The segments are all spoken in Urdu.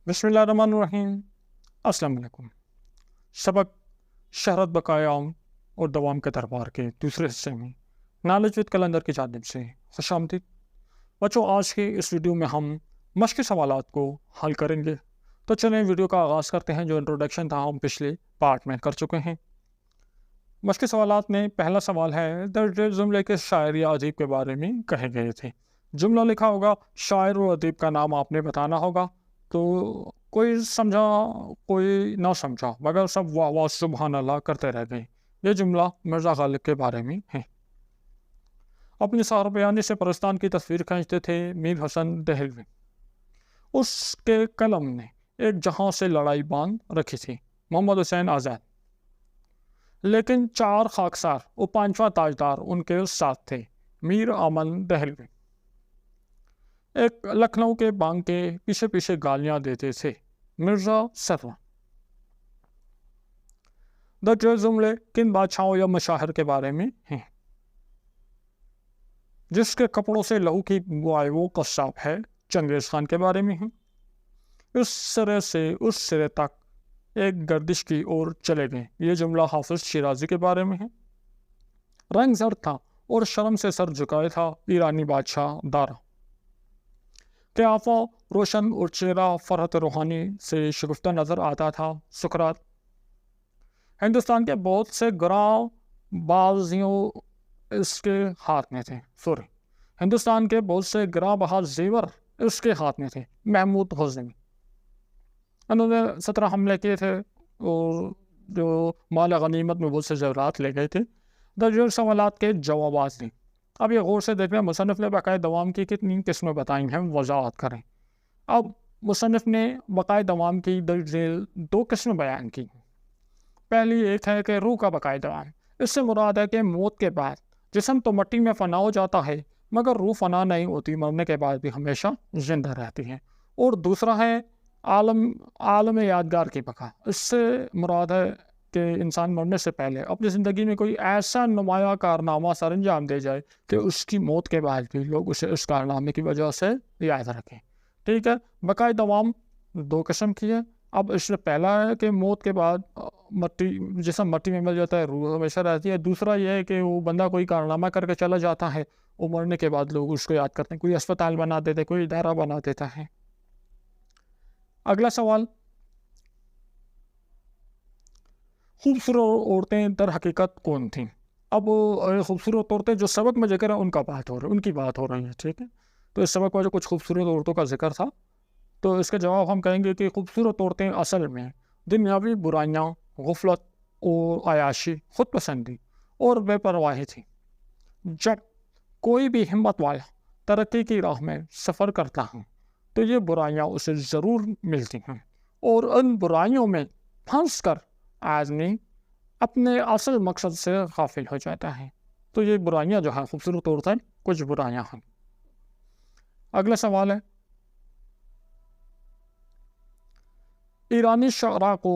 بسم اللہ الرحمن الرحیم۔ السلام علیکم۔ سبق شہرت بقایام اور دوام کے دربار کے دوسرے حصے میں نالج وتھ کلندر کی جانب سے خوش آمدید۔ بچوں، آج کے اس ویڈیو میں ہم مشقی سوالات کو حل کریں گے، تو چلیں ویڈیو کا آغاز کرتے ہیں۔ جو انٹروڈکشن تھا ہم پچھلے پارٹ میں کر چکے ہیں۔ مشقی سوالات میں پہلا سوال ہے درج جملے کے شاعر یا ادیب کے بارے میں کہے گئے تھے۔ جملہ لکھا ہوگا، شاعر و ادیب کا نام آپ نے بتانا ہوگا، تو کوئی سمجھا کوئی نہ سمجھا مگر سب واہ واہ سبحان اللہ کرتے رہ گئے۔ یہ جملہ مرزا غالب کے بارے میں ہے۔ اپنی سار بیانی سے پرستان کی تصویر کھینچتے تھے میر حسن دہلوی۔ اس کے قلم نے ایک جہاں سے لڑائی باندھ رکھی تھی، محمد حسین آزاد۔ لیکن چار خاکسار اور پانچواں تاجدار ان کے ساتھ تھے، میر امن دہلوی۔ ایک لکھنؤ کے بانگ کے پیچھے پیچھے گالیاں دیتے تھے، مرزا سرور۔ درج جملے کن بادشاہوں یا مشاہر کے بارے میں ہیں؟ جس کے کپڑوں سے لہو کی بوائے وہ قصاب ہے، چنگیز خان کے بارے میں ہیں۔ اس سرے سے اس سرے تک ایک گردش کی اور چلے گئے، یہ جملہ حافظ شیرازی کے بارے میں ہے۔ رنگ زرد تھا اور شرم سے سر جھکائے تھا، ایرانی بادشاہ دارا۔ قیافہ روشن اور چہرہ فرحت روحانی سے شگفتہ نظر آتا تھا، سقراط۔ ہندوستان کے بہت سے گراں بازیوں اس کے ہاتھ میں تھے، ہندوستان کے بہت سے گراں بہا زیور اس کے ہاتھ میں تھے، محمود غزنوی۔ انہوں نے 17 حملے کیے تھے اور جو مال غنیمت میں بہت سے زیورات لے گئے تھے۔ درج سوالات کے جوابات دیں۔ اب یہ غور سے دیکھیں، مصنف نے بقائے دوام کی کتنی قسمیں بتائی ہیں، وضاحت کریں۔ اب مصنف نے بقائے دوام کی درج ذیل 2 قسمیں بیان کی۔ پہلی ایک ہے کہ روح کا بقائے دوام۔ اس سے مراد ہے کہ موت کے بعد جسم تو مٹی میں فنا ہو جاتا ہے مگر روح فنا نہیں ہوتی، مرنے کے بعد بھی ہمیشہ زندہ رہتی ہے۔ اور دوسرا ہے عالم یادگار کی بقا۔ اس سے مراد ہے کہ انسان مرنے سے پہلے اپنی زندگی میں کوئی ایسا نمایاں کارنامہ سر انجام دے جائے کہ اس کی موت کے بعد بھی لوگ اسے اس کارنامے کی وجہ سے یاد رکھیں۔ ٹھیک ہے، بقائے دوام 2 قسم کی ہے۔ اب اس میں پہلا ہے کہ موت کے بعد جسم مٹی میں مل جاتا ہے، روح ہمیشہ رہتی ہے۔ دوسرا یہ ہے کہ وہ بندہ کوئی کارنامہ کر کے چلا جاتا ہے، وہ مرنے کے بعد لوگ اس کو یاد کرتے ہیں، کوئی اسپتال بنا دیتے، کوئی ادارہ بنا دیتا ہے۔ اگلا سوال، خوبصورت عورتیں در حقیقت کون تھیں؟ اب خوبصورت عورتیں جو سبق میں ذکر ہے ان کی بات ہو رہی ہے، ٹھیک ہے۔ تو اس سبق میں جو کچھ خوبصورت عورتوں کا ذکر تھا، تو اس کا جواب ہم کہیں گے کہ خوبصورت عورتیں اصل میں دنیاوی برائیاں، غفلت اور عیاشی، خود پسندی اور بے پرواہی تھیں۔ جب کوئی بھی ہمت والا ترقی کی راہ میں سفر کرتا ہے تو یہ برائیاں اسے ضرور ملتی ہیں، اور ان برائیوں میں پھنس کر آدمی اپنے اصل مقصد سے غافل ہو جاتا ہے۔ تو یہ برائیاں جو ہیں، خوبصورت عورتیں کچھ برائیاں ہیں۔ اگلا سوال ہے، ایرانی شعراء کو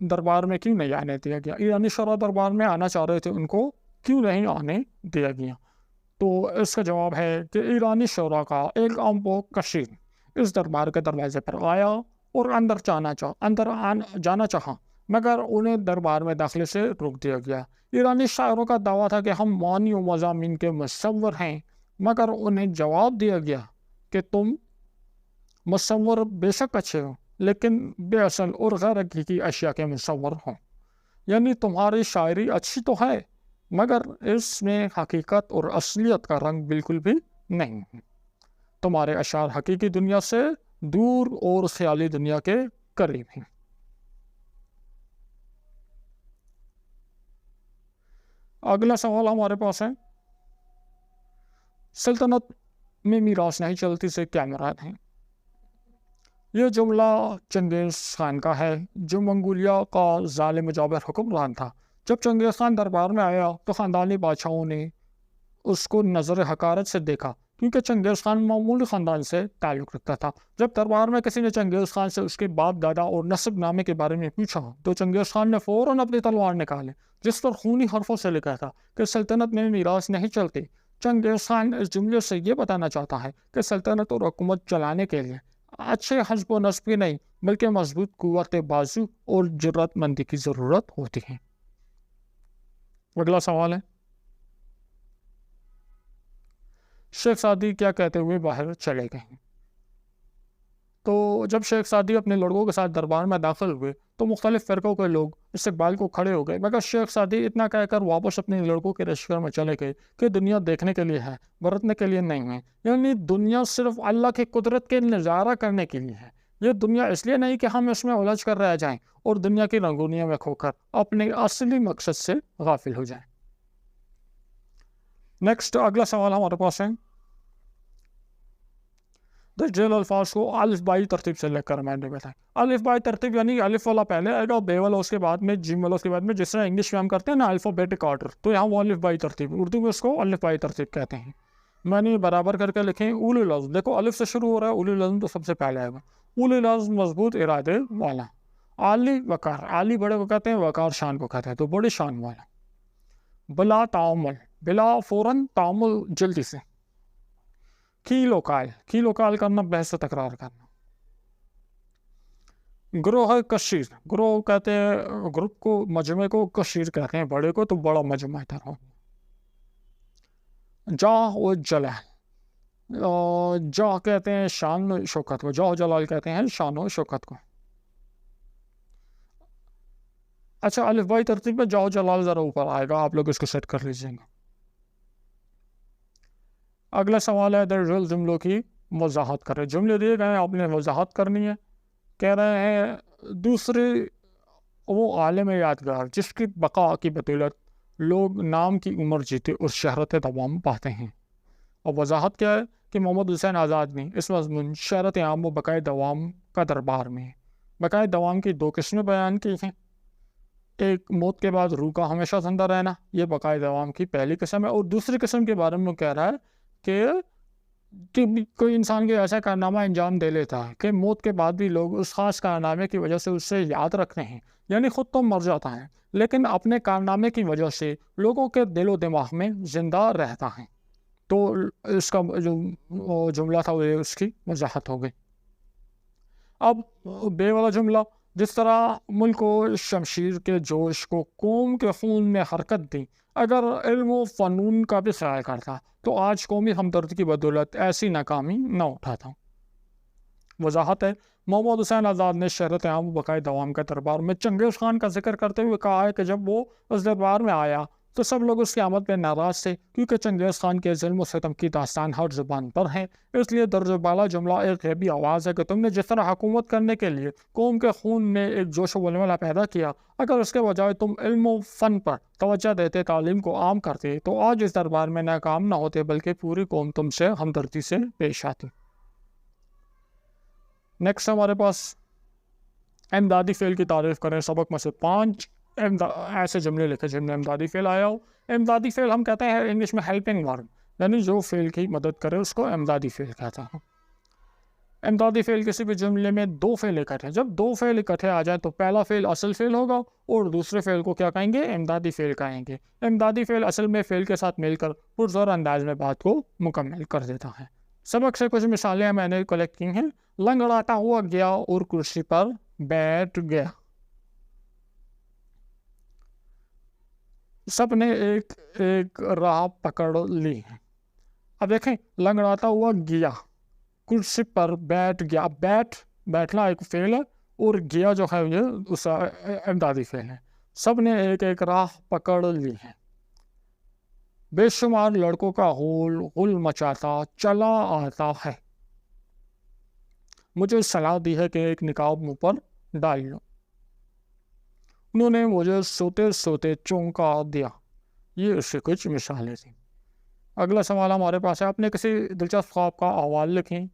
دربار میں کیوں نہیں آنے دیا گیا؟ ایرانی شعراء دربار میں آنا چاہ رہے تھے، ان کو کیوں نہیں آنے دیا گیا؟ تو اس کا جواب ہے کہ ایرانی شعراء کا ایک امبو کشیر اس دربار کے دروازے پر آیا اور اندر جانا چاہا مگر انہیں دربار میں داخلے سے روک دیا گیا۔ ایرانی شاعروں کا دعویٰ تھا کہ ہم معنی و مضامین کے مصور ہیں، مگر انہیں جواب دیا گیا کہ تم مصور بے شک اچھے ہو لیکن بے اصل اور غیر حقیقی اشیاء کے مصور ہوں، یعنی تمہاری شاعری اچھی تو ہے مگر اس میں حقیقت اور اصلیت کا رنگ بالکل بھی نہیں ہے۔ تمہارے اشعار حقیقی دنیا سے دور اور خیالی دنیا کے قریب ہیں۔ اگلا سوال ہمارے پاس ہے، سلطنت میں میراث نہیں چلتی سے کیا مراد ہے؟ یہ جملہ چنگیز خان کا ہے، جو منگولیا کا ظالم جابر حکمران تھا۔ جب چنگیز خان دربار میں آیا تو خاندانی بادشاہوں نے اس کو نظر حقارت سے دیکھا، کیونکہ چنگیز خان معمولی خاندان سے تعلق رکھتا تھا۔ جب دربار میں کسی نے چنگیز خان سے اس کے باپ دادا اور نسب نامے کے بارے میں پوچھا تو چنگیز خان نے فوراً اپنی تلوار نکالی، جس پر خونی حرفوں سے لکھا تھا کہ سلطنت میں میراث نہیں چلتی۔ چنگیز خان اس جملے سے یہ بتانا چاہتا ہے کہ سلطنت اور حکومت چلانے کے لیے اچھے حسب و نسب کی نہیں بلکہ مضبوط قوت بازو اور جرات مندی کی ضرورت ہوتی ہے۔ اگلا سوال ہے، شیخ سعدی کیا کہتے ہوئے باہر چلے گئے؟ تو جب شیخ سعدی اپنے لڑکوں کے ساتھ دربار میں داخل ہوئے تو مختلف فرقوں کے لوگ استقبال کو کھڑے ہو گئے، مگر شیخ سعدی اتنا کہہ کر واپس اپنے لڑکوں کے لشکر میں چلے گئے کہ دنیا دیکھنے کے لیے ہے، برتنے کے لیے نہیں ہے۔ یعنی دنیا صرف اللہ کی قدرت کے نظارہ کرنے کے لیے ہے، یہ دنیا اس لیے نہیں کہ ہم اس میں الجھ کر رہ جائیں اور دنیا کی رنگونیوں میں کھو کر اپنے اصلی مقصد سے غافل ہو جائیں۔ نیکسٹ اگلا سوال ہمارے پاس ہے، درجیل الفاظ کو الف بائی ترتیب سے لے کر میں نے بتایا۔ الف بائی ترتیب یعنی الف والا پہلے آئے گا، بے والا اس کے بعد میں، جیم والا اس کے بعد میں، جس طرح انگلش میں ہم کرتے ہیں نا الفابیٹک آرڈر، تو یہاں وہ الف بائی ترتیب، اردو میں اس کو الف بائی ترتیب کہتے ہیں۔ میں نے برابر کر کے لکھیں اول لفظ، دیکھو الف سے شروع ہو رہا ہے، اول لفظ تو سب سے پہلے آئے گا، اول لفظ مضبوط ارادے والا، عالی وقار، عالی بڑے کو کہتے ہیں، وقار شان کو کہتے ہیں، تو بڑی شان والا، بلا تعامل، بلا فوراً، تعامل جلدی سے، کیلو کال کرنا، بحث و تکرار کرنا، گروہ کثیر، گروہ کہتے ہیں گروپ کو، مجمع کو کثیر کہتے ہیں، بڑے کو تو بڑا مجمع طرح، جاہ و جلال، جاہ کہتے ہیں شان و شوکت کو، جاہ و جلال کہتے ہیں شان و شوکت کو۔ اچھا الف بائی ترتیب میں جاہ و جلال ذرا اوپر آئے گا، آپ لوگ اس کو سیٹ کر لیجیے گا۔ اگلا سوال ہے، درجل جملوں کی وضاحت کریں، جملے دیے گئے ہیں، آپ نے وضاحت کرنی ہے۔ کہہ رہے ہیں دوسرے وہ عالم یادگار جس کی بقا کی بدولت لوگ نام کی عمر جیتے اور شہرت دوام پاتے ہیں، اور وضاحت کیا ہے کہ محمد حسین آزاد نے اس مضمون شہرت عام و بقائے دوام کا دربار میں بقائے دوام کی دو قسمیں بیان کی ہیں، ایک موت کے بعد روح کا ہمیشہ زندہ رہنا، یہ بقائے دوام کی پہلی قسم ہے، اور دوسری قسم کے بارے میں کہہ رہا ہے کہ کوئی انسان کے ایسا کارنامہ انجام دے لیتا ہے کہ موت کے بعد بھی لوگ اس خاص کارنامے کی وجہ سے اس سے یاد رکھتے ہیں، یعنی خود تو مر جاتا ہے لیکن اپنے کارنامے کی وجہ سے لوگوں کے دل و دماغ میں زندہ رہتا ہے۔ تو اس کا جو جملہ تھا وہ اس کی وضاحت ہو گئی۔ اب بے والا جملہ، جس طرح ملک و شمشیر کے جوش کو قوم کے خون نے حرکت دی، اگر علم و فنون کا بھی خیال کرتا تو آج قومی ہمدردی کی بدولت ایسی ناکامی نہ اٹھاتا۔ وضاحت ہے، محمد حسین آزاد نے شہرت عام و بقائے دوام کے دربار میں چنگیز خان کا ذکر کرتے ہوئے کہا ہے کہ جب وہ اس دربار میں آیا تو سب لوگ اس کی آمد پہ ناراض تھے، کیونکہ چنگیز خان کے ظلم و ستم کی داستان ہر زبان پر ہے، اس لیے درج بالا جملہ ایک غیبی آواز ہے کہ تم نے جس طرح حکومت کرنے کے لیے قوم کے خون نے ایک جوش و ولولہ پیدا کیا، اگر اس کے بجائے تم علم و فن پر توجہ دیتے، تعلیم کو عام کرتے، تو آج اس دربار میں ناکام نہ ہوتے بلکہ پوری قوم تم سے ہمدردی سے پیش آتی۔ نیکسٹ ہمارے پاس امدادی فعل کی تعریف کریں، سبق میں سے 5 ایسے جملے لکھے جن میں امدادی فعل آیا ہو۔ امدادی فعل ہم کہتے ہیں انگلش میں ہیلپنگ ورب، یعنی جو فعل کی مدد کرے اس کو امدادی فعل کہتا ہے۔ امدادی فعل کسی بھی جملے میں 2 فعل اکٹھے، جب 2 فعل اکٹھے آ جائیں تو پہلا فعل اصل فعل ہوگا اور دوسرے فعل کو کیا کہیں گے؟ امدادی فعل کہیں گے۔ امدادی فعل اصل میں فعل کے ساتھ مل کر پرزور انداز میں بات کو مکمل کر دیتا ہے۔ سبق سے کچھ مثالیں میں نے کلیکٹ کی ہیں۔ لنگڑاتا ہوا گیا اور کرسی پر بیٹھ گیا، سب نے ایک ایک راہ پکڑ لی ہے۔ اب دیکھیں، لنگڑاتا ہوا گیا، کرسی پر بیٹھ گیا، بیٹھنا ایک فعل ہے اور گیا جو ہے یہ اس امدادی فعل ہے۔ سب نے ایک ایک راہ پکڑ لی ہے، بے شمار لڑکوں کا غل مچاتا چلا آتا ہے، مجھے صلاح دی ہے کہ ایک نقاب منہ پر ڈال لو، انہوں نے مجھے سوتے سوتے چونکا دیا۔ یہ اس سے کچھ مثالیں تھیں۔ اگلا سوال ہمارے پاس ہے، اپنے کسی دلچسپ خواب کا احوال لکھیں۔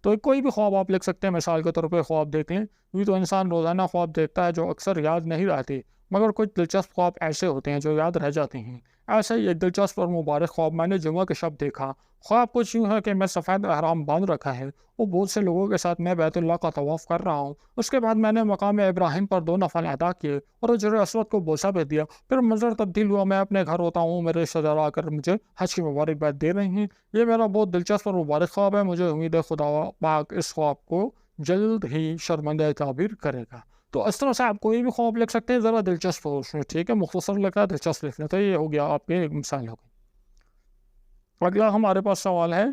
تو کوئی بھی خواب آپ لکھ سکتے ہیں، مثال کے طور پہ خواب دیکھ لیں۔ یہ تو انسان روزانہ خواب دیکھتا ہے جو اکثر یاد نہیں رہتے، مگر کچھ دلچسپ خواب ایسے ہوتے ہیں جو یاد رہ جاتے ہیں۔ ایسا ہی ایک دلچسپ اور مبارک خواب میں نے جمعہ کے شب دیکھا۔ خواب کچھ یوں ہے کہ میں سفید احرام باندھ رکھا ہے اور بہت سے لوگوں کے ساتھ میں بیت اللہ کا طواف کر رہا ہوں۔ اس کے بعد میں نے مقام ابراہیم پر 2 نفل ادا کیے اور حجر اسود کو بوسہ بھی دیا۔ پھر منظر تبدیل ہوا، میں اپنے گھر ہوتا ہوں، میرے رشتہ دار آ کر مجھے حج کی مبارکباد دے رہے ہیں۔ یہ میرا بہت دلچسپ اور مبارک خواب ہے، مجھے امید ہے خدا پاک اس خواب کو جلد ہی شرمندہ تعبیر کرے گا۔ تو اس طرح سے آپ کوئی بھی خواب لکھ سکتے ہیں، ذرا دلچسپ ہو اس میں، ٹھیک ہے، مختصر لکھا دلچسپ لکھنا، تو یہ ہو گیا آپ کی ایک مثال ہو گئی۔ اگلا ہمارے پاس سوال ہے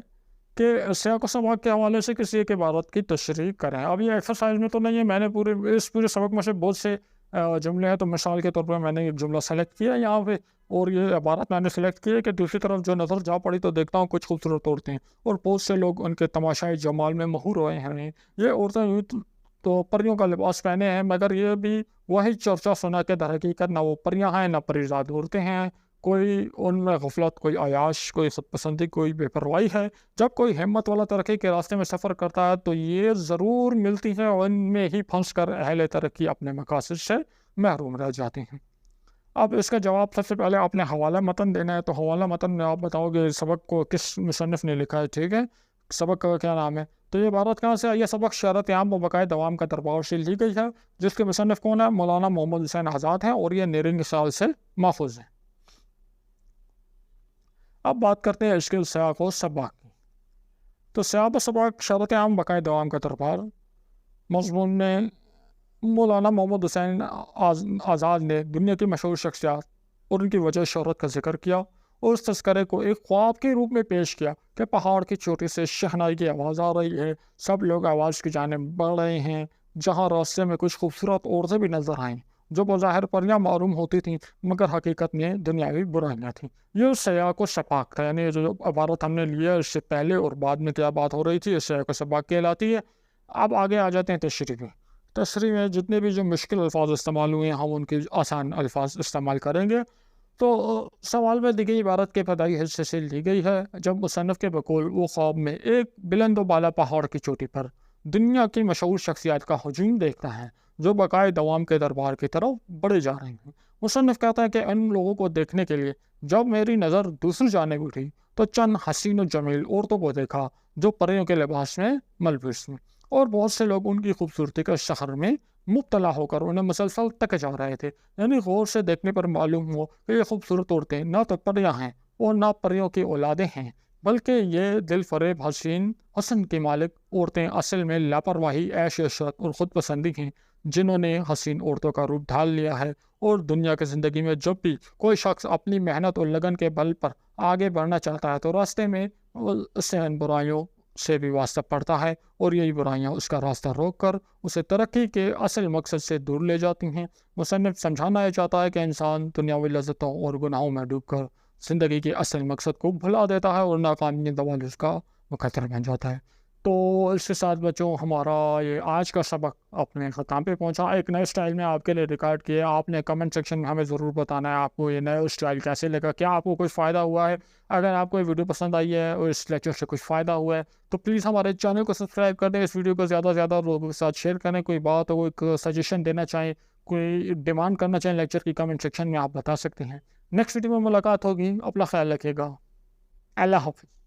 کہ سیاق و سباق کے حوالے سے کسی ایک عبارت کی تشریح کریں۔ اب یہ ایکسرسائز میں تو نہیں ہے، میں نے اس پورے سبق میں سے بہت سے جملے ہیں، تو مثال کے طور پر میں نے ایک جملہ سلیکٹ کیا یہاں پہ، اور یہ عبارت میں نے سلیکٹ کی ہے کہ دوسری طرف جو نظر جا پڑی تو دیکھتا ہوں کچھ خوبصورت عورتیں، اور بہت سے لوگ ان کے تماشائی جمال میں مہور ہوئے ہیں۔ یہ عورتیں یوں تو پریوں کا لباس پہنے ہیں، مگر یہ بھی وہی چرچا سنا کہ در حقیقت نہ وہ پریاں ہیں نہ پریزاد عورتیں ہیں، کوئی ان میں غفلت، کوئی عیاش، کوئی خود پسندی، کوئی بے پرواہی ہے۔ جب کوئی ہمت والا ترقی کے راستے میں سفر کرتا ہے تو یہ ضرور ملتی ہے، اور ان میں ہی پھنس کر اہل ترقی اپنے مقاصد سے محروم رہ جاتے ہیں۔ اب اس کا جواب سب سے پہلے آپ نے حوالہ متن دینا ہے، تو حوالہ متن میں آپ بتاؤ گے سبق کو کس مصنف نے لکھا ہے، ٹھیک ہے، سبق کا کیا نام ہے۔ تو یہ عبارت کہاں سے ہے؟ یہ سبق شرط عام و بقائے دوام کا دربار سے لی گئی ہے، جس کے مصنف کون ہے؟ مولانا محمد حسین آزاد ہیں، اور یہ نیرنگ سال سے محفوظ ہے۔ اب بات کرتے ہیں اس کے سیاق و سباق کی۔ تو سیاق و سباق شرط عام بقائے دوام کا دربار مضمون میں مولانا محمد حسین آزاد نے دنیا کی مشہور شخصیات اور ان کی وجہ شہرت کا ذکر کیا، اور اس تذکرے کو ایک خواب کے روپ میں پیش کیا کہ پہاڑ کی چوٹی سے شہنائی کی آواز آ رہی ہے، سب لوگ آواز کی جانب بڑھ رہے ہیں، جہاں راستے میں کچھ خوبصورت عورتیں بھی نظر آئیں جو بظاہر پریاں معلوم ہوتی تھیں، مگر حقیقت میں دنیاوی برائیاں تھیں۔ یہ سیاق و سباق تھا، یعنی جو عبارت ہم نے لیا اس سے پہلے اور بعد میں کیا بات ہو رہی تھی، اس سیاق و سباق کہلاتی ہے۔ اب آگے آ جاتے ہیں تشریح میں۔ تشریح میں جتنے بھی جو مشکل الفاظ استعمال ہوئے ہیں ہم ان کے آسان الفاظ استعمال کریں گے۔ تو سوال میں دی گئی عبارت کے ابتدائی حصے سے لی گئی ہے، جب مصنف کے بقول وہ خواب میں ایک بلند و بالا پہاڑ کی چوٹی پر دنیا کی مشہور شخصیات کا ہجوم دیکھتا ہے جو بقائے دوام کے دربار کی طرف بڑھے جا رہے ہیں۔ مصنف کہتا ہے کہ ان لوگوں کو دیکھنے کے لیے جب میری نظر دوسری جانب اٹھی تو چند حسین و جمیل عورتوں کو دیکھا جو پریوں کے لباس میں ملبوس تھیں، اور بہت سے لوگ ان کی خوبصورتی کا شہر میں مبتلا ہو کر انہیں مسلسل تک جا رہے تھے۔ یعنی غور سے دیکھنے پر معلوم ہو کہ یہ خوبصورت عورتیں نہ تو پریاں ہیں اور نہ پریوں کی اولادیں ہیں، بلکہ یہ دل فریب حسن کی مالک عورتیں اصل میں لاپرواہی، عیش عشرت اور خود پسندی ہیں، جنہوں نے حسین عورتوں کا روپ ڈھال لیا ہے۔ اور دنیا کی زندگی میں جب بھی کوئی شخص اپنی محنت اور لگن کے بل پر آگے بڑھنا چاہتا ہے تو راستے میں اس سے ان برائیوں سے بھی واسطہ پڑتا ہے، اور یہی برائیاں اس کا راستہ روک کر اسے ترقی کے اصل مقصد سے دور لے جاتی ہیں۔ مصنف سمجھانا یہ چاہتا ہے کہ انسان دنیاوی لذتوں اور گناہوں میں ڈوب کر زندگی کے اصل مقصد کو بھلا دیتا ہے، اور ناکامی دوال اس کا مقدر بن جاتا ہے۔ تو اس کے ساتھ بچوں ہمارا یہ آج کا سبق اپنے ختم پہ پہنچا۔ ایک نئے سٹائل میں آپ کے لیے ریکارڈ کیا، آپ نے کمنٹ سیکشن میں ہمیں ضرور بتانا ہے آپ کو یہ نیا سٹائل کیسے لگا، کیا آپ کو کوئی فائدہ ہوا ہے۔ اگر آپ کو یہ ویڈیو پسند آئی ہے اور اس لیکچر سے کچھ فائدہ ہوا ہے تو پلیز ہمارے چینل کو سبسکرائب کر دیں، اس ویڈیو کو زیادہ سے زیادہ لوگوں کے ساتھ شیئر کریں۔ کوئی بات ہو، کوئی سجیشن دینا چاہیں، کوئی ڈیمانڈ کرنا چاہیں لیکچر کی، کمنٹ سیکشن میں آپ بتا سکتے ہیں۔ نیکسٹ ویڈیو میں ملاقات ہوگی، اپنا خیال رکھیے گا، اللہ حافظ۔